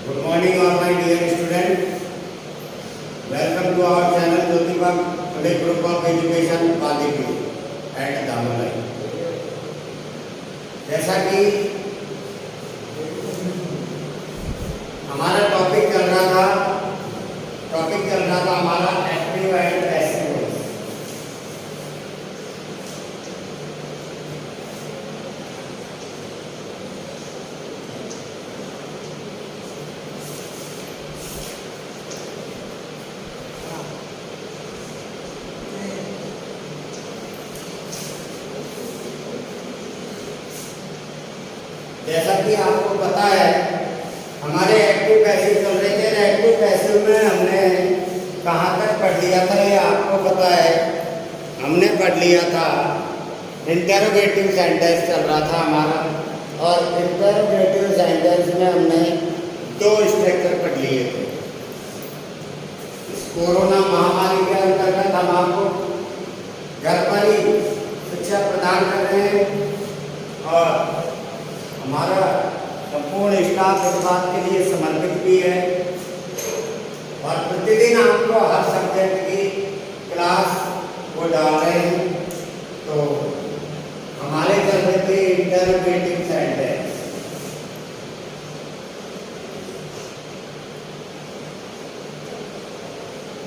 Good morning, all my dear students. Welcome to our channel Jyotiba Today Group of Education Bandipur and Damolai. जैसा कि हमारा topic चल रहा था हमारा एक्टिव एंड पैसिव वॉइस। जैसा कि आपको पता है हमारे एक्टिव पैसिव चल रहे थे। एक्टिव पैसिव में हमने कहाँ तक पढ़ लिया था ये आपको पता है। हमने पढ़ लिया था इंटरोगेटिव सेंटेंस चल रहा था हमारा, और इंटरोगेटिव सेंटेंस में हमने दो स्ट्रक्चर पढ़ लिए थे। इस कोरोना महामारी के अंतर्गत हम आपको घर पर ही शिक्षा प्रदान कर रहे हैं और हमारा संपूर्ण स्टाफ इस बात के लिए समर्पित भी है, और प्रतिदिन आपको हर सब्जेक्ट की क्लास वो डाल रहे हैं। तो हमारे चल रहे थे interrogative sentence.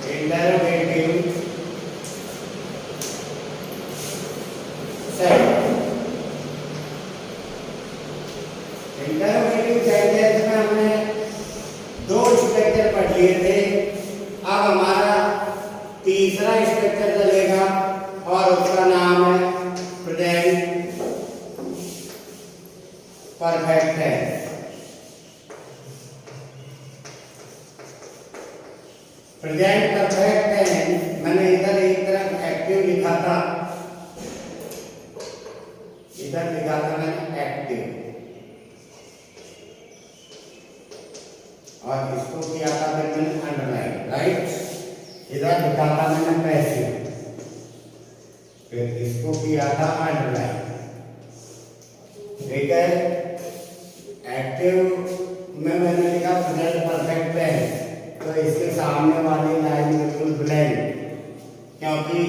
Interrogative sentence interrogative sentence में हमने दो स्ट्रक्चर पढ़ लिए थे। अब हमारा तीसरा स्ट्रक्चर चलेगा और उसका नाम है present perfect tense. Present perfect tense मैंने इधर एक तरफ एक्टिव लिखा था, इधर लिखा था मैंने एक्टिव, और इसको किया था फिर मैंने अंडरलाइन, राइट। इधर लिखा था मैंने पैसिव, फिर इसको किया था अंडरलाइन, ठीक है। एक्टिव में मैंने लिखा प्रेजेंट परफेक्ट टेंस, तो इसके सामने वाली लाइन बिल्कुल ब्लैंक, क्योंकि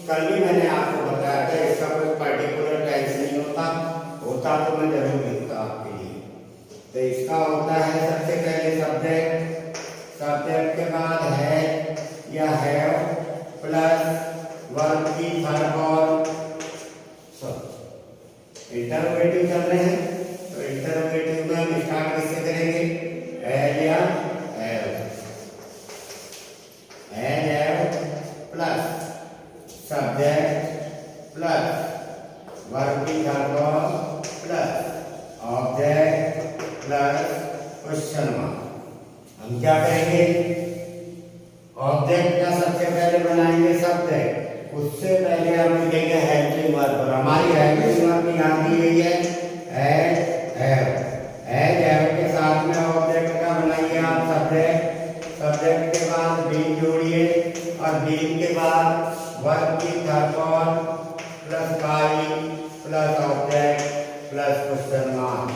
कल भी मैंने आपको बताया था इसका कोई पर्टिकुलर टेंस नहीं होता तो मैं जरूर लिखता आपके लिए। तो इसका होता है सबसे पहले सब्जेक्ट के बाद है या हैव प्लस वर्ब की थर्ड फॉर्म। इंटरोगेटिव चल रहे हैं, तो इंटरोगेटिव में हम स्टार्ट किससे करेंगे? हैव या have plus subject plus verb की third form plus object plus question mark. हम क्या करेंगे? ऑब्जेक्ट का सबसे पहले बनाएंगे सब्जेक्ट, उससे पहले हम लिखेंगे हेल्पिंग वर्ब, और हमारी हेल्पिंग वर्ब यहाँ दी गई है हैव के साथ में ऑब्जेक्ट का बनाइए आप सब्जेक्ट के बाद बीन जोड़िए, और बीन के बाद वर्ब की third form plus by plus object plus question mark.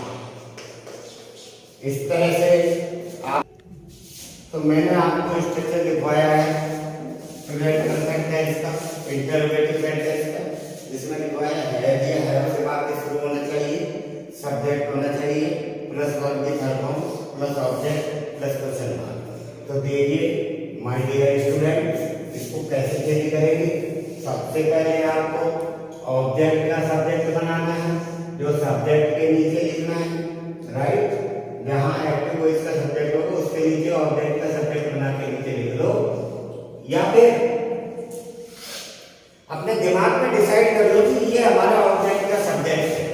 इस तरह से आप, तो मैंने आपको स्ट्रक्चर लिखवाया है प्रेजेंट परफेक्ट टेंस का, इंटरोगेटिव सेंटेंस का, जिसमें लिखवाया है से बात शुरू होना चाहिए, सब्जेक्ट होना चाहिए प्लस वर्ब की third form plus object plus question mark. तो देखिए माय डियर स्टूडेंट, इसको कैसे कैसे करेंगे? सबसे पहले आपको ऑब्जेक्ट का सब्जेक्ट बनाना है, जो सब्जेक्ट के नीचे लिखना है, राइट। जहां एक्टिव वॉइस का सब्जेक्ट होगा उसके नीचे ऑब्जेक्ट का सब्जेक्ट बना के नीचे लिख लो, या फिर अपने दिमाग में डिसाइड कर लो कि ये हमारा ऑब्जेक्ट का सब्जेक्ट है,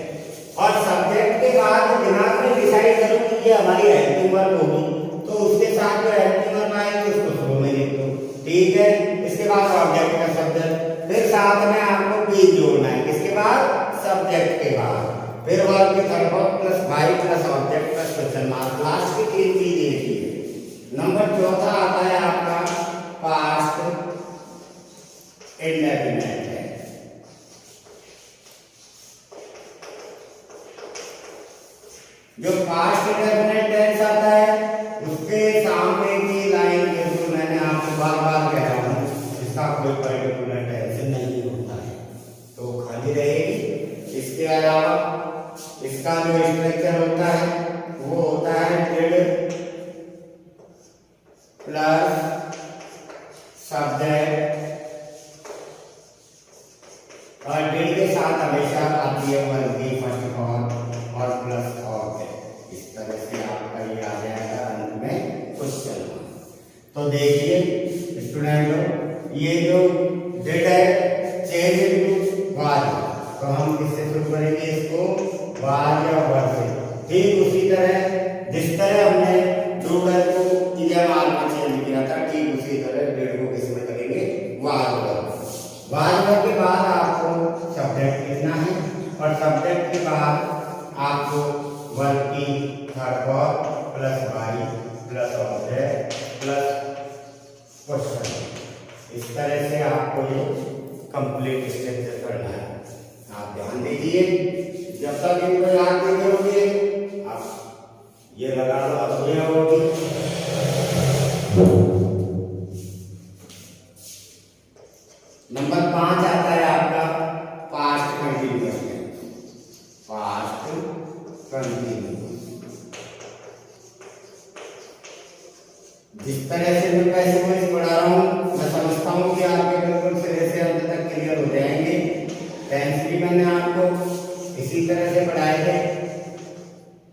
और सब्जेक्ट के बाद दिमाग में डिसाइड करो कि ये हमारी हेल्पिंग वर्ब होगी, तो उसके साथ जो हेल्पिंग वर्ब आएगी उसको शुरू में लिख दो, ठीक है। इसके बाद ऑब्जेक्ट का सब्जेक्ट, फिर साथ में आपको बी जोड़ना है, इसके बाद सब्जेक्ट के बाद फिर वर्ब की third form plus by plus object plus question mark. Last की तीन चीज एक ही है। नंबर चौथा आता है आपका पास्ट इंडेफिनिट है। जो पास्ट इंडेफिनिट टेंस आता है तो देखिए स्टूडेंट, ये जो डेट है चेंज इनटू वाज, तो हम किससे शुरू करेंगे इसको, वाज या वर से। ठीक उसी तरह जिस तरह हमने डूडल को इजामाल में चेंज किया था, ठीक उसी तरह डेट को किसमें करेंगे, वाज वर। वाज वर के बाद आपको सब्जेक्ट लिखना है और सब्जेक्ट के बाद आपको वर्ब की third form plus by plus object plus question, इस तरह से आपको ये कंप्लीट स्ट्रक्चर करना है। आप ध्यान दीजिए, जब तक इनको याद नहीं करोगे आप ये लगा लो अधूरे होगी। नंबर 5 आता है आपका पास्ट कंटिन्यूअस में, पास्ट कंटिन्यूअस। जिस तरह से मैं पैसे को पढ़ा रहा हूँ, मैं समझता हूँ कि आपके बिल्कुल सिरे से अंत तक क्लियर हो जाएंगे। टेंस भी मैंने आपको इसी तरह से पढ़ाए थे,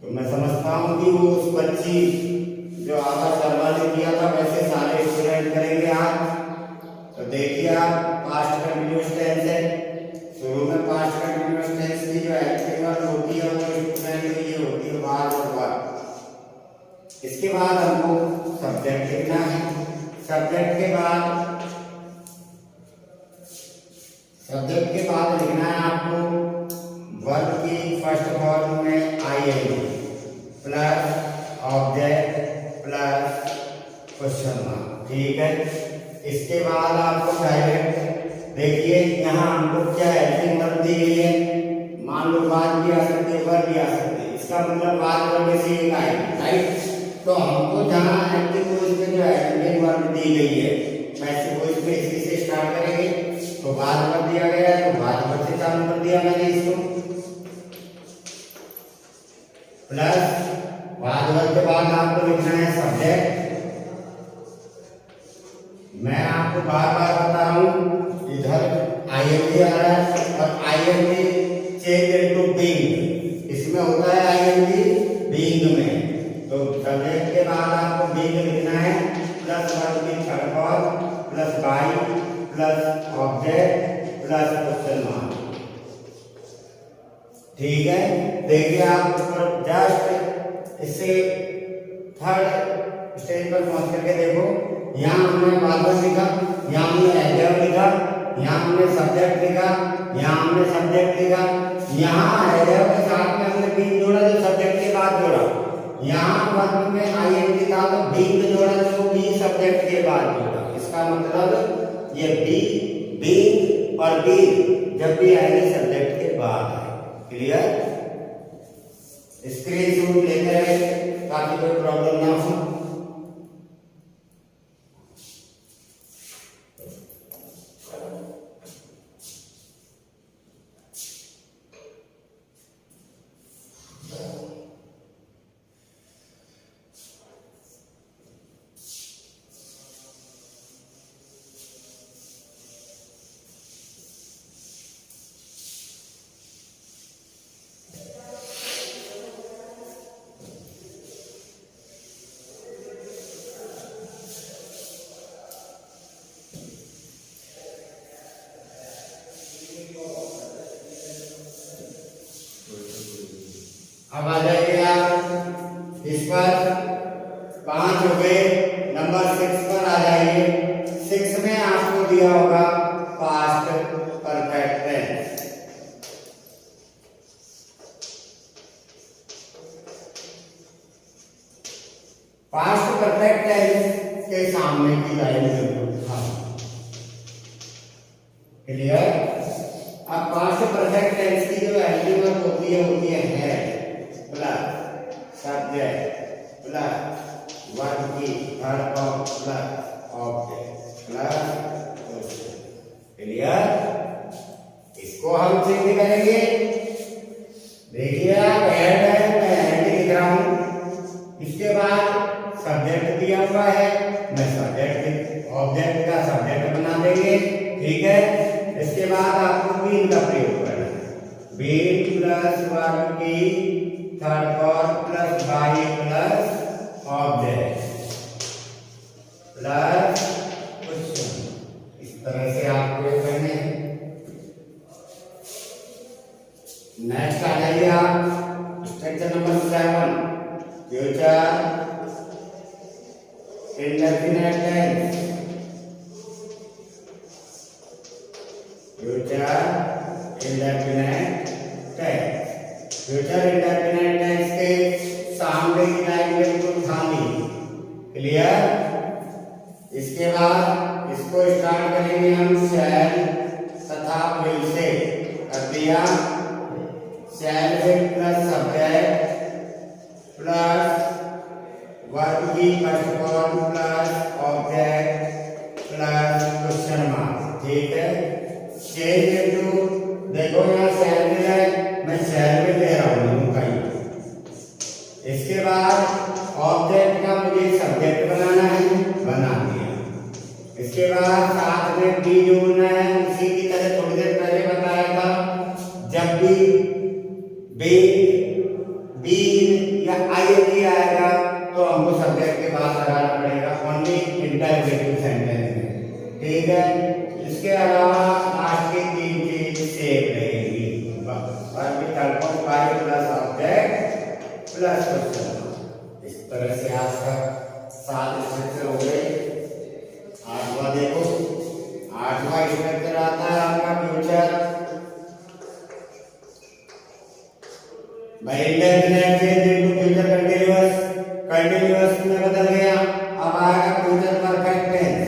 तो मैं समझता हूँ कि वो उस बच्ची जो आधा शर्मा ने किया था वैसे सारे स्टूडेंट करेंगे आज। तो देखिए आप, पास्ट कंटिन्यूअस टेंस है, शुरू में पास्ट कंटिन्यूअस टेंस की जो एक्टिव वर्ब होती है वो स्टूडेंट की ये होती है वाज और वर। इसके बाद हमको सब्जेक्ट लिखना है। सब्जेक्ट के बाद लिखना है आपको वर्ब की फर्स्ट फॉर्म में ING plus object plus question mark. ठीक है, इसके बाद आपको डायरेक्ट देखिए यहाँ हमको क्या हेल्पिंग वर्ब दी गई है, मान लो बात भी आ सकती है, वर्ब भी आ सकती है, इसका मतलब बात वर्ब से एक आएगी, राइट। तो हमको जहाँ एक्टिव वॉइस में जो हेल्पिंग वर्ब दी गई है, पैसिव वॉइस में इसी से स्टार्ट करेंगे, तो बाद वर्ब दिया गया है तो बाद वर्ब से चालू कर दिया मैंने इसको, प्लस बाद वर्ब के बाद आपको लिखना है सब्जेक्ट। मैं आपको बार बार बता रहा हूँ, इधर आईएनजी आ रहा है और आईएनजी चेंज इनटू बीइंग, इसमें होता है आईएनजी बीइंग में, तो सब्जेक्ट के बाद आपको बीइंग लिखना है प्लस वर्ब की third form plus by plus object plus question mark. ठीक है, देखिए आप जस्ट इससे थर्ड स्टेज पर पहुंच करके देखो, यहाँ हमने वाज लिखा, यहाँ हमने एडवर्ब लिखा, यहाँ हमने सब्जेक्ट लिखा, यहाँ हमने सब्जेक्ट लिखा, यहाँ एडवर्ब के साथ में हमने बीइंग जोड़ा जो सब्जेक्ट के बाद जोड़ा, यहाँ वर्ब में आईएनजी था तो बीइंग जोड़ा जो बी सब्जेक्ट के बाद जोड़ा। इसका मतलब ये बीइंग और बीइंग जब भी आएगी सब्जेक्ट के बाद आए। क्लियर? स्क्रीनशॉट लेते रहे ताकि कोई प्रॉब्लम ना हो। अब आ जाइए आप इस पर, 5 हो गए, नंबर 6 पर आ जाइए। 6 में आपको दिया होगा past perfect tense. Past perfect tense के सामने की लाइन जरूर था। क्लियर? अब पास्ट परफेक्ट टेंस की जो हेल्पिंग वर्ब होती है प्लस सब्जेक्ट प्लस वर्ब की third form plus object plus question. Clear? इसको हम चेंज करेंगे। देखिए आप हेड है, मैं हेड लिख रहा हूं, इसके बाद सब्जेक्ट दिया हुआ है, मैं सब्जेक्ट ऑब्जेक्ट का सब्जेक्ट बना देंगे। ठीक है, इसके बाद आपको बीइंग का प्रयोग करना है, बीइंग प्लस वर्ब की third form plus by plus object plus indefinite tense, future indefinite tense, future indefinite tense के सामने की लाइन बिल्कुल खाली, क्लियर। इसके बाद इसको स्टार्ट करेंगे हम शैल तथा विल से। कर दिया, shall will plus subject plus verb की first form plus object plus question mark, ठीक है। चेंज इनटू, देखो यहाँ शैल विल है, मैं शैल विल ले रहा हूँ कहीं। इसके बाद ऑब्जेक्ट का मुझे सब्जेक्ट बनाना है, बना दिया। इसके बाद साथ में बी जोड़ना है, उसी की तरह थोड़ी देर पहले बताया था, जब भी बी या आईएनजी आएगा तो हमको सब्जेक्ट के बाद लगाना पड़ेगा, ओनली इंटररोगेटिव सेंटेंस में, ठीक है। इसके अलावा लास्ट की तीन चीज सेम रहेगी, और भी तर्कों बाय प्लस ऑब्जेक्ट प्लस क्वेश्चन। इस तरह से आपका 7 स्ट्रक्चर हो गए। 8वां देखो, 8वां स्ट्रक्चर आता है आपका फ्यूचर। भाई indefinite change into future continuous, continuous में बदल गया, अब आएगा future perfect tense.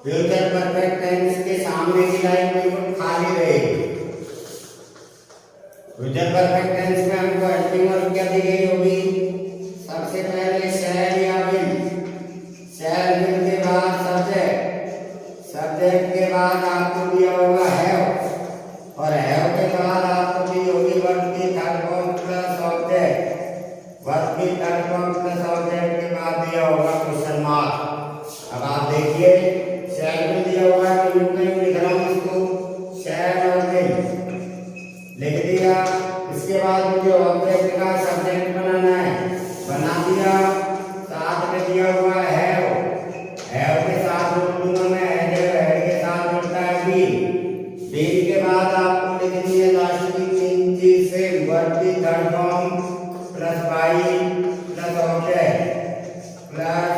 Future perfect tense के सामने की लाइन बिल्कुल खाली रहेगी। फ्यूचर परफेक्ट टेंस में हमको हेल्पिंग वर्ब क्या दी गई होगी? सबसे पहले शैल या विल, शैल विल के बाद सब्जेक्ट, सब्जेक्ट के बाद आपको दिया होगा हैव, और हैव के बाद आपको दी होगी वर्ब की third form plus object, verb की थर्ड फॉर्म प्लस ऑब्जेक्ट के बाद दिया होगा क्वेश्चन मार्क। अब आप देखिए शैल विल दिया हुआ है, तो यूं कहीं लिख रहा हूं इसको, शैल और विल लिख दिया। इसके बाद मुझे ऑब्जेक्ट का सब्जेक्ट बनाना है, बना दिया। साथ में दिया हुआ है हैव के साथ जोड़ दूंगा मैं, हेड के साथ जोड़ता है बी के बाद आपको लिखनी है लास्ट की तीन चीज से, वर्ब की third form plus by plus object plus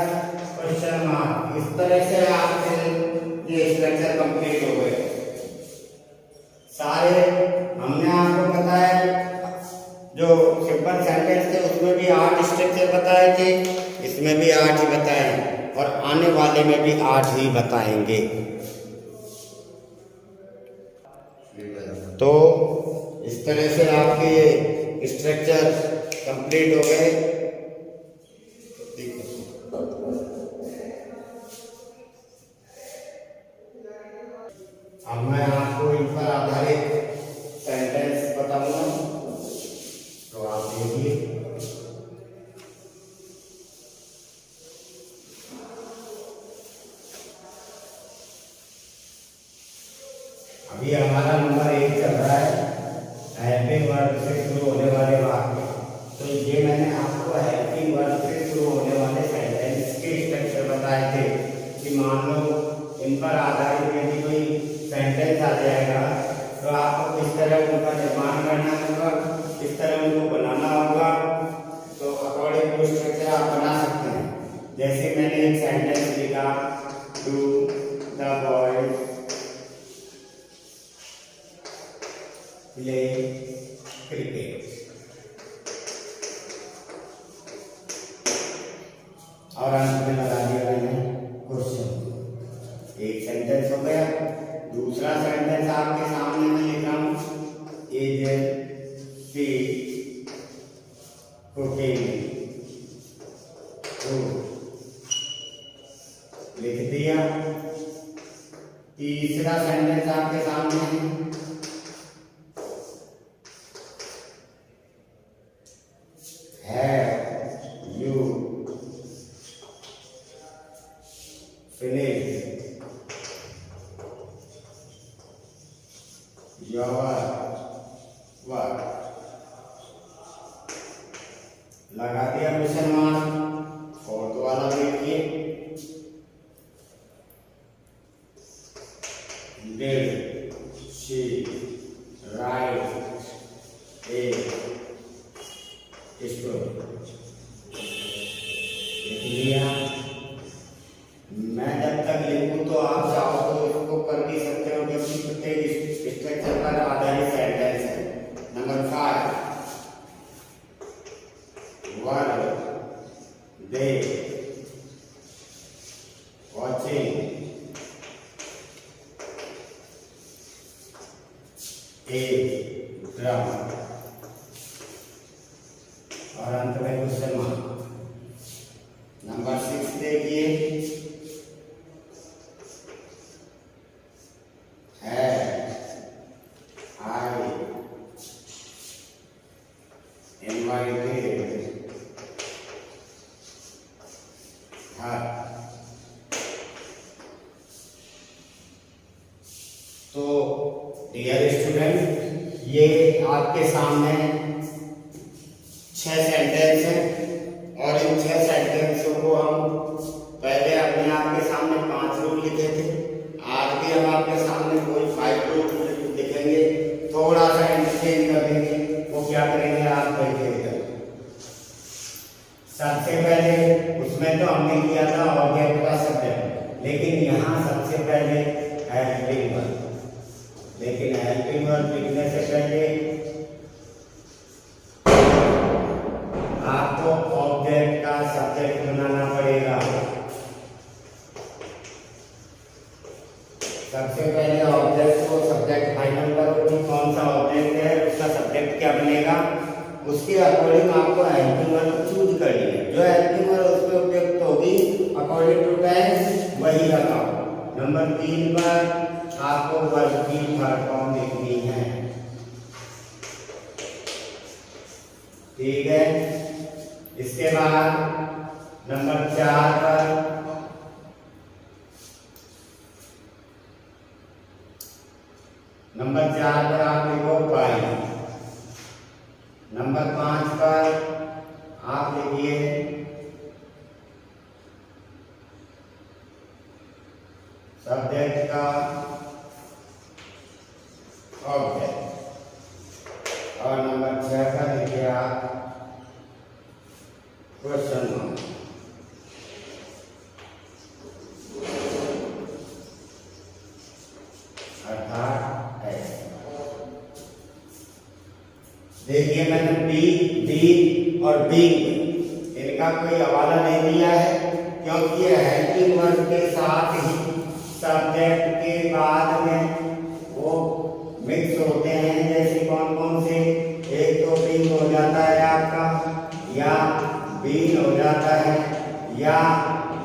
question mark. इस तरह से आपके ये स्ट्रक्चर कंप्लीट हो गए सारे। हमने आपको बताया जो सिंपल सेंटेंस थे उसमें भी 8 स्ट्रक्चर बताए थे, इसमें भी 8 ही बताए, और आने वाले में भी 8 ही बताएंगे। तो इस तरह से आपके ये स्ट्रक्चर कंप्लीट हो गए। अब मैं आपको इन पर आधारित सेंटेंस बताऊंगा, तो आप देखिए। अभी हमारा नंबर 1 चल रहा है, हेल्पिंग वर्ब से शुरू होने वाले वाक्य। तो ये मैंने आपको हेल्पिंग वर्ब से शुरू होने वाले सेंटेंस के स्ट्रक्चर बताए थे कि मान लो इन पर आधारित यदि कोई सेंटेंस आ जाएगा तो आपको किस तरह उनका निर्माण करना होगा, किस तरह उनको बनाना होगा। तो अकॉर्डिंग टू स्ट्रक्चर आप बना सकते हैं। जैसे मैंने एक सेंटेंस लिखा, do the boys play cricket, और अंत में लगा दिया मैंने क्वेश्चन। एक सेंटेंस हो गया। दूसरा सेंटेंस आपके सामने में लिख रहा हूं, इज सी कुकिंग, लिख दिया। तीसरा सेंटेंस आपके सामने है, have you finished your work, लगा दिया क्वेश्चन मार्क। फोर्थ वाला देखिए, did she write a इसको लिख लिया। मैं जब तक लिखूं तो आप चाहो तो इसको कर भी सकते हो, क्योंकि प्रत्येक स्ट्रक्चर पर आधारित सेंटेंस है। Number 5, verb they watching a drum और अंत में क्वेश्चन मार्क। नंबर 6 देखिए, तो डियर स्टूडेंट, ये आपके सामने 6 सेंटेंस हैं और इन 6 सेंटेंसों को हम पहले अपने आप के सामने 5 रूल लिखे थे। आज भी हम आपके सामने कोई 5 रूल लिखेंगे, थोड़ा सा इंटरचेंज कर देंगे। वो क्या करेंगे आप देखिएगा। सबसे पहले उसमें तो हमने किया था ऑब्जेक्ट का सब्जेक्ट, लेकिन यहाँ सबसे पहले हेल्पिंग वर्ब। लेकिन हेल्पिंग वर्ब लिखने से पहले आपको ऑब्जेक्ट का सब्जेक्ट बनाना पड़ेगा। सबसे पहले ऑब्जेक्ट को सब्जेक्ट फाइनल करो कि कौन सा ऑब्जेक्ट है, उसका सब्जेक्ट क्या बनेगा। उसके अकॉर्डिंग आपको हेल्पिंग वर्ब चूज करनी है। जो हेल्पिंग वर्ब उस पर उपयुक्त होगी अकॉर्डिंग टू टेंस वही लगाओ। नंबर 3 पर आपको वर्ब की थर्ड फॉर्म लिखनी है, ठीक है। इसके बाद नंबर 4 पर आप लिखो बाई। नंबर 5 पर आप लिखिए सब्जेक्ट का ऑब्जेक्ट, और नंबर 6 पर लिखिए आप क्वेश्चन मार्क। अर्थात ऐसे देखिए, मैंने बी और बी इनका कोई हवाला नहीं दिया है, क्योंकि हेल्पिंग वर्ब के साथ ही सब्जेक्ट के बाद में वो मिक्स होते हैं। जैसे कौन कौन से, एक तो बीइंग हो जाता है आपका, या बीइंग हो जाता है, या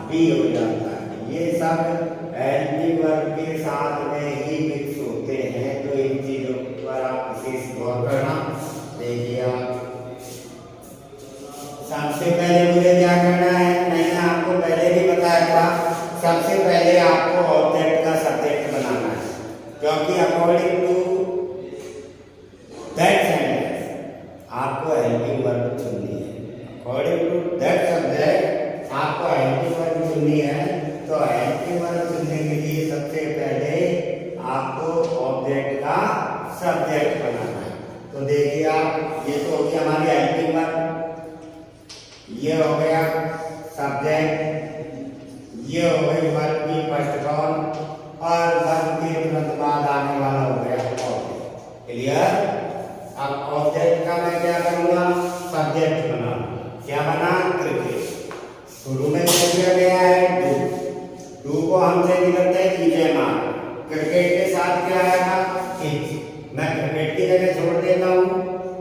बी हो जाता है। ये सब हेल्पिंग वर्ब के साथ में ही मिक्स होते हैं। तो इन चीजों पर आप विशेष गौर करना। देखिए आप सबसे पहले मुझे क्या करना है, मैंने आपको पहले भी बताया था, सबसे पहले आपको ऑब्जेक्ट का सब्जेक्ट बनाना है, क्योंकि अकॉर्डिंग टू दैट सेंटेंस आपको हेल्पिंग वर्ब चुननी है। अकॉर्डिंग टू दैट सब्जेक्ट आपको हेल्पिंग वर्ब चुननी है। तो हेल्पिंग वर्ब चुनने के लिए सबसे पहले आपको ऑब्जेक्ट का सब्जेक्ट बनाना है। तो देखिए आप, ये तो हो गया हमारी हेल्पिंग वर्ब, ये हो गया सब्जेक्ट, ये हो गई वर्ब की फर्स्ट फॉर्म, और वर्ब के तुरंत बाद आने वाला हो गया ऑब्जेक्ट। क्लियर। अब ऑब्जेक्ट का मैं क्या करूंगा, सब्जेक्ट बनाऊंगा। क्या बना, क्रिकेट। शुरू में क्या दिया गया है, डू को हमसे निकलता है कीजिए मार, क्रिकेट के साथ क्या आएगा, इज। मैं क्रिकेट की जगह छोड़ देता हूँ,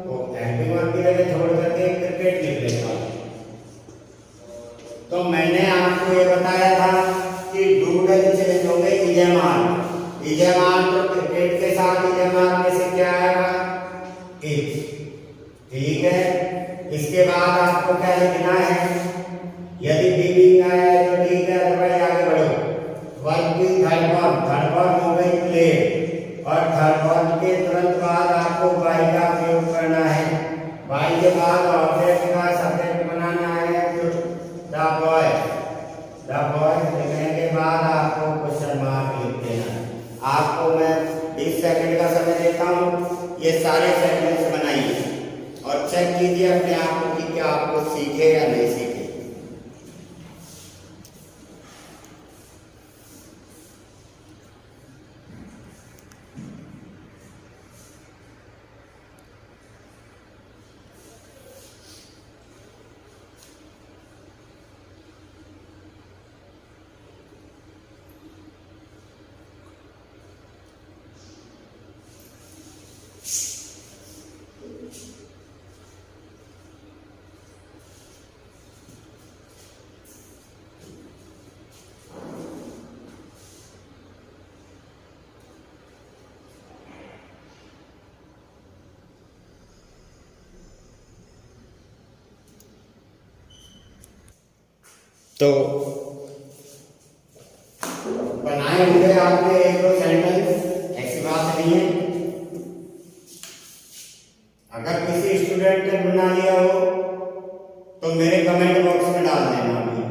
तो हेल्पिंग वर्ब की जगह छोड़ करके क्रिकेट लिख लेता हूँ। तो मैंने आपको ये बताया था कि डू डज चेंज हो गए इजेमान। इजेमान तो क्रिकेट के साथ इजेमान में से क्या आएगा, इज। ठीक है। इसके बाद आपको क्या लिखना है, यदि बीइंग आया है तो ठीक है, अदरवाइज आगे बढ़ो। वर्ब की थर्ड फॉर्म हो गई प्ले, और थर्ड फॉर्म के तुरंत बाद आपको बाई का प्रयोग करना है। बाई के बाद ऑब्जेक्ट का सब्जेक्ट बनाना है, द बॉय। द बॉय लिखने के बाद आपको क्वेश्चन मार्क लिख देना है। आपको मैं 20 सेकंड का समय देता हूँ, ये सारे सेंटेंस बनाइए और चेक चेक कीजिए अपने आप को कि क्या आपको सीखे या नहीं सीखे। तो बनाए होंगे आपने एक दो सेंटेंस, ऐसी बात नहीं है। अगर किसी स्टूडेंट ने बना लिया हो तो मेरे कमेंट बॉक्स में डाल देना अभी।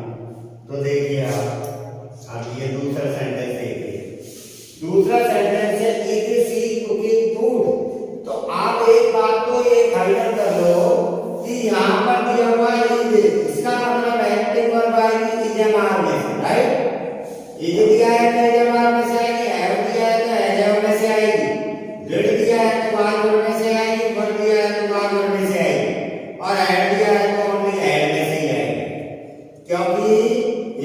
तो देखिए आप ये दूसरा सेंटेंस देखिए। दूसरा सेंटेंस है इट सी कुकिंग फूड। तो आप एक बात तो ये फाइनल कर लो कि यहाँ पर दिया हुआ है इसका मतलब एक्टिव वर्ब आएगी इजमार में से, राइट। इज दिया है तो इजमार में से आएगी, हैव दिया है तो हैव में से आएगी, डिड दिया है तो वाज वर्ब में से आएगी, वर दिया है तो वाज वर्ब में से आएगी, और हैड दिया है तो ओनली हैड में से ही आएगी। क्योंकि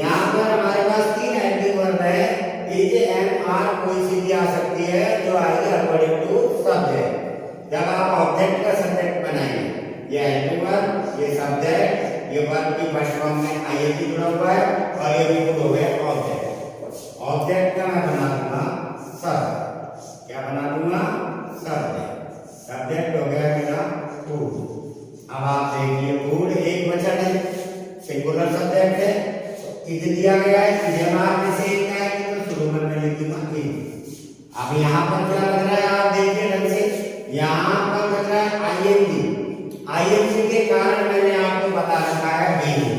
यहाँ पर हमारे पास तीन एक्टिव वर्ब है, इज एम आर कोई सी भी आ सकती है जो आएगी अकॉर्डिंग टू सब्जेक्ट। जब आप ऑब्जेक्ट का सब्जेक्ट बनाएंगे, ये एक्टिव वर्ब, ये सब्जेक्ट, ये वर्ब की फर्स्ट फॉर्म में आईएनजी जुड़ा हुआ है, और ये भी खुद हो गया ऑब्जेक्ट। ऑब्जेक्ट का मैं बना दूंगा सब्जेक्ट। क्या बना दूंगा? सब्जेक्ट। सब्जेक्ट हो गया मेरा फूड। अब आप देखिए फूड एक वचन है, सिंगुलर सब्जेक्ट है, इज दिया गया है, इजमार में से एक आएगी तो शुरू में मैं लिख दूंगा इज। अब यहाँ पर क्या लग रहा है आप देखिए ढंग से, यहाँ पर लग रहा है आईएनजी। आईएनजी के कारण मैंने आपको बता रखा है बीइंग।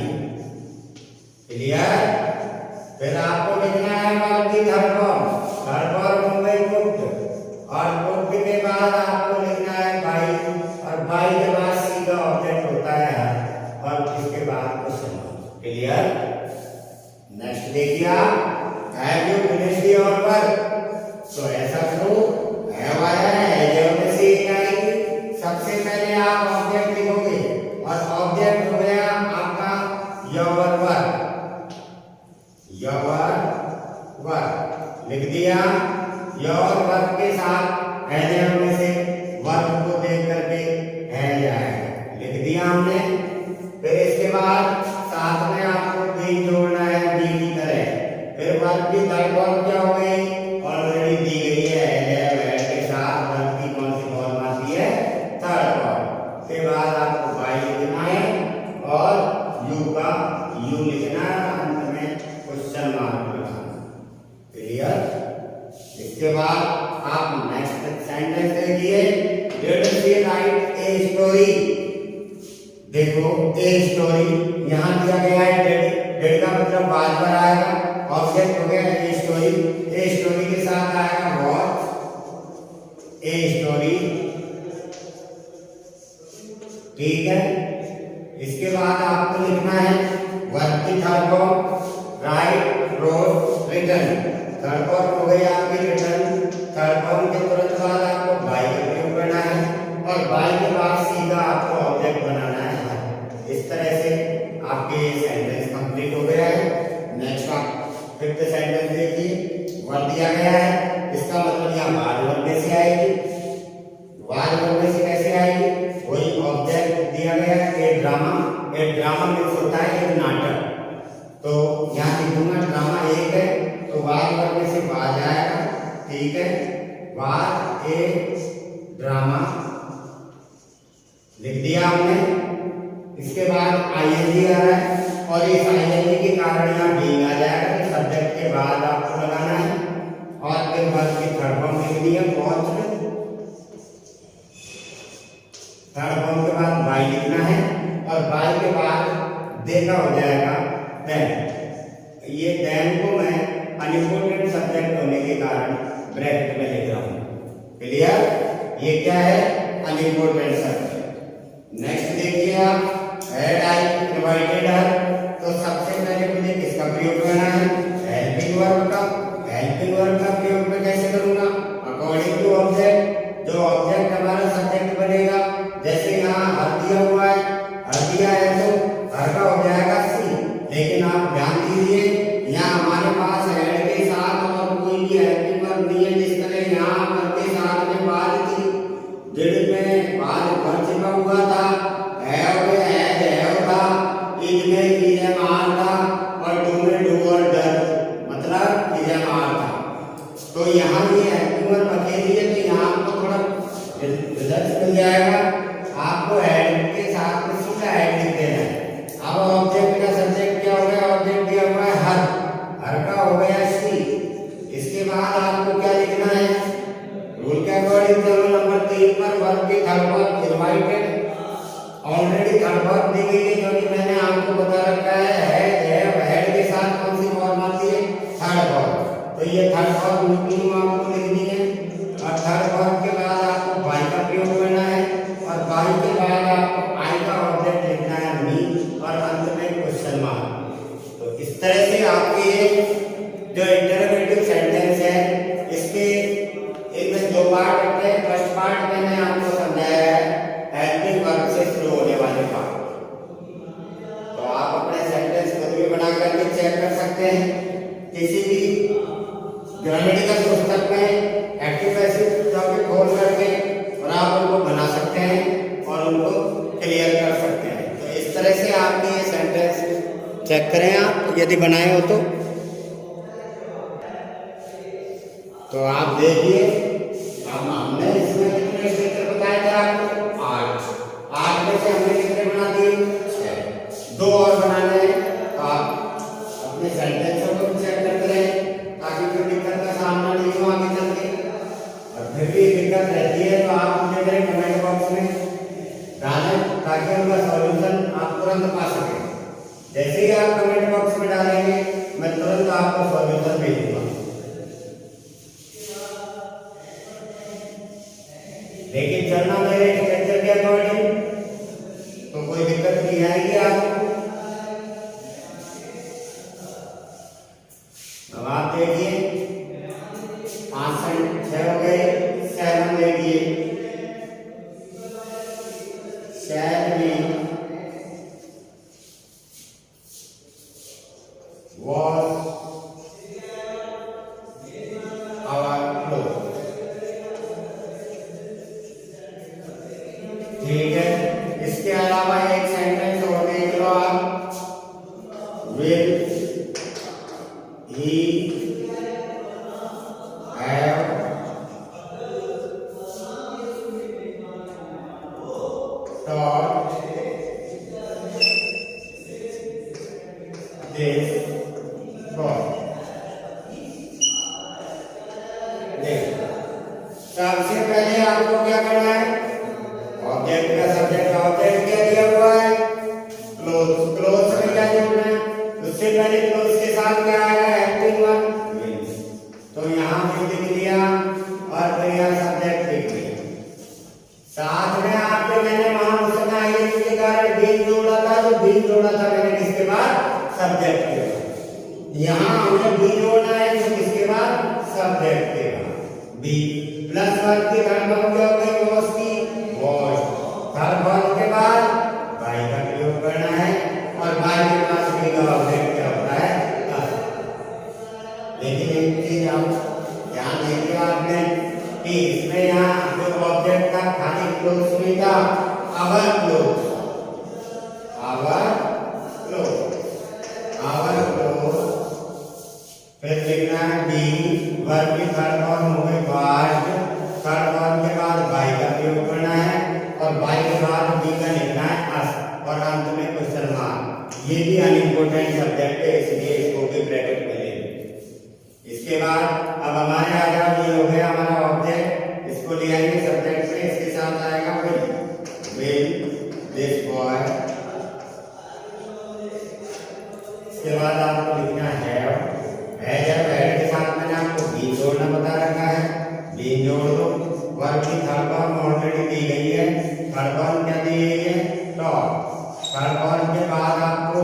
क्लियर? फिर आपको लिखना है वर्ब की थर्ड फॉर्म। थर्ड फॉर्म हो गई कुक्ड, और कुक्ड के बाद आपको लिखना है बाई, और बाई के बाद सीधा ऑब्जेक्ट होता है और इसके बाद क्वेश्चन मार्क। क्लियर? नेक्स्ट देखिए आप, have you finished your work. तो ऐसा करो, हैव आया है, हैव में से एक आएगी, सबसे पहले आप ऑब्जेक्ट लिखोगे, और ऑब्जेक्ट हो गया आपका योर वर्क। योर वर्क लिख दिया, योर वर्क के साथ हैव में से वर्क को देख करके हैव आएगा, लिख दिया हमने। फिर इसके बाद साथ में आपको बी जोड़ना है, बी की तरह। फिर वर्क की थर्ड फॉर्म क्या हो गई? ऑलरेडी दी गई है, हैव के साथ वर्क की कौन सी फॉर्म आती है? Third form. के बाद आपको बाई लिखना है और यू का यू लिखना है, अंत में क्वेश्चन मार्क लगाना। क्लियर? इसके बाद आप नेक्स्ट सेंटेंस देखिए, did she write a story. देखो ए स्टोरी यहाँ दिया गया है, डेड का मतलब बाद पर आएगा, ऑब्जेक्ट हो गया ए स्टोरी। ए स्टोरी के साथ आएगा वॉच ए स्टोरी, ठीक है। इसके बाद आपको लिखना है वर्ब की third form, write, wrote, written. Third form हो गई आपकी रिटन। थर्ड फॉर्म के तुरंत बाद आपको बाई का प्रयोग करना है, और बाई के बाद सीधा आपको ऑब्जेक्ट बनाना है। इस तरह से आपके सेंटेंस कंप्लीट हो गया है। नेक्स्ट आप फिफ्थ सेंटेंस देखिए, वर्ब दिया गया है, इसका मतलब यहाँ वाज वर्ब में से आएगी। वाज वर्ब में से कैसे आएगी? वही ऑब्जेक्ट दिया गया है, ए ड्रामा। ए ड्रामा मीन्स होता है एक नाटक। तो यहाँ लिखूंगा ड्रामा एक है, तो वाज वर्ब में से वाज आएगा, ठीक है। वाज ए ड्रामा लिख दिया हमने। इसके बाद आईएनजी आ रहा है, और इस आईएनजी के कारण यहाँ बीइंग आ जाएगा, तो सब्जेक्ट के बाद आपको लगाना है, और फिर वर्ब की थर्ड फॉर्म लिख दी है पहुंच। थर्ड फॉर्म के बाद बाई लिखना है, और बाई के बाद देखा हो जाएगा देन। ये देन को मैं अनइम्पोर्टेंट सब्जेक्ट होने के कारण ब्रैकेट में लिख रहा हूँ। क्लियर? ये क्या है? Unimportant subject. नेक्स्ट देखिए आप हैड आई इनवाइटेड हर, तो सबसे पहले मुझे किसका प्रयोग करना है, हेल्पिंग वर्ब का। हेल्पिंग वर्ब का प्रयोग मैं कैसे करूंगा, अकॉर्डिंग टू ऑब्जेक्ट। जो ऑब्जेक्ट हमारा सब्जेक्ट बनेगा, जैसे यहाँ हर दिया हुआ है, हर दिया है तो हर का हो जाएगा सी। लेकिन आप ध्यान दीजिए यहाँ हमारे पास हेड के साथ और कोई भी हेल्पिंग वर्ब नहीं है। जिस तरह यहाँ हर के साथ में बाद थी, डिड में बाद वर्ब छिपा हुआ था, हैव में हैज हैव था, इज में इज एम आर था, और डू में डू और डर मतलब इज एम आर था। तो यहाँ ये हेल्पिंग वर्ब अकेली है, तो यहाँ आपको थोड़ा रिजल्ट मिल जाएगा। आपको हेड के साथ में सीधा हेड लिख देना है। अब ऑब्जेक्ट का सब्जेक्ट क्या हो गया, ऑब्जेक्ट दिया हुआ है हर, हर का हो गया सी। इसके बाद आपको क्या लिखना है, रूल के अकॉर्डिंग चलो नंबर 3 पर वर्ब की third form invited. Already third form दी गई है, क्योंकि मैंने आपको बता रखा है हेड के साथ कौन सी फॉर्म आती है, थर्ड फॉर्म। तो ये थर्ड फॉर्म आपको लिखनी है, और थर्ड फॉर्म के बाद आपको बाई का प्रयोग करना है, और बाई के बाद आपको आई का ऑब्जेक्ट लिखना है मी, और अंत में क्वेश्चन मार्क। तो इस तरह से आपके जो इंटरोगेटिव सेंटेंस है, इसके इसमें दो पार्ट होते हैं। फर्स्ट पार्ट मैंने आपको समझाया है हेल्पिंग वर्ब से शुरू होने वाले पार्ट। तो आप अपने सेंटेंस खुद भी बना करके चेक कर सकते हैं। किसी भी ग्रामेटिकल पुस्तक में एक्टिव पैसिव टॉपिक खोल करके और आप उनको बना सकते हैं और उनको क्लियर कर सकते हैं। तो इस तरह से आपके ये सेंटेंस चेक करें आप, यदि बनाए हो तो आप देखिए। अब हमने इसमें कितने क्षेत्र बताए थे आपको, 8 में से हमने कितने बना दिए, 6। 2 और बनाने हैं, तो आप अपने सेंटेंसों को चेक करते रहें ताकि कोई दिक्कत का सामना नहीं हो आगे चल के। और फिर भी दिक्कत रहती है तो आप मुझे मेरे कमेंट बॉक्स में डालें ताकि उनका सॉल्यूशन आप तुरंत पा सकें। जैसे ही आप कमेंट बॉक्स में डालेंगे मैं तुरंत आपको सॉल्यूशन भेज दूंगा। लेकिन चलना मेरे स्ट्रक्चर के अकॉर्डिंग, तो कोई दिक्कत नहीं आएगी आपको। अब आप देखिए 5 से 6 हो गए। 7 देखिए, 7 में was our clothes। ठीक है, इसके अलावा एक सेंटेंस और देख लो आप, will he have taught this boy। सबसे पहले आपको क्या करना है, ऑब्जेक्ट का सब्जेक्ट ऑब्जेक्ट क्या दिया हुआ है, क्लोथ। क्लोथ में क्या जोड़ना है, उससे पहले क्लोथ के साथ क्या आएगा, हेल्पिंग वर्ब। तो यहाँ भी लिख लिया और फिर यहाँ सब्जेक्ट लिख लिया। साथ में आपके मैंने वहां उस समय आईएनजी के कारण बीन जोड़ा था, तो बीन जोड़ा था मैंने किसके बाद, सब्जेक्ट के बाद। यहाँ हमें बी जोड़ना है तो किसके बाद, सब्जेक्ट के बाद बी। प्लस वर्ब की थर्ड फॉर्म क्या हो गई, वॉज की, वॉज। थर्ड फॉर्म के बाद बाई का प्रयोग करना है, और बाई के पास बी का ऑब्जेक्ट क्या होता है, लेकिन एक चीज आप ध्यान देंगे आपने कि इसमें यहाँ जो ऑब्जेक्ट था खाली क्लोज में था, our clause, our clause, our clause. फिर लिखना है बी, वर्ब की थर्ड फॉर्म हो गई वाज। थर्ड फॉर्म के बाद बाई का प्रयोग करना है, और बाई के बाद बी का लिखना है अस, और अंत में क्वेश्चन मार्क। ये भी अनइम्पोर्टेंट सब्जेक्ट है, इसलिए इसको भी ब्रैकेट में ले लें। इसके बाद अब हमारे आ जाओ, ये हो गया हमारा ऑब्जेक्ट, इसको ले आएंगे सब्जेक्ट में, इसके साथ आएगा विल दिस बॉय। इसके बाद आपको लिखना है हेड के साथ मैंने आपको बीन जोड़ना बता रखा है, बीन जोड़ दो। वर्ब की थर्ड फॉर्म ऑलरेडी दी गई है, थर्ड फॉर्म क्या दी गई है, थर्ड कॉल के बाद आपको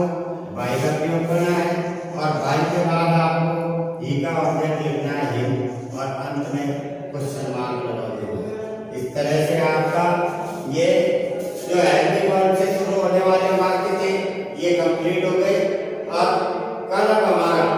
बाई का प्रयोग करना है और बाई के बाद आपको ही का ऑब्जेक्ट लिखना है हिम और अंत में क्वेश्चन मार्क लगा देना। इस तरह से आपका ये जो हेल्पिंग वर्ब से शुरू होने वाले वाक्य थे ये कंप्लीट हो गए। अब कल हमारा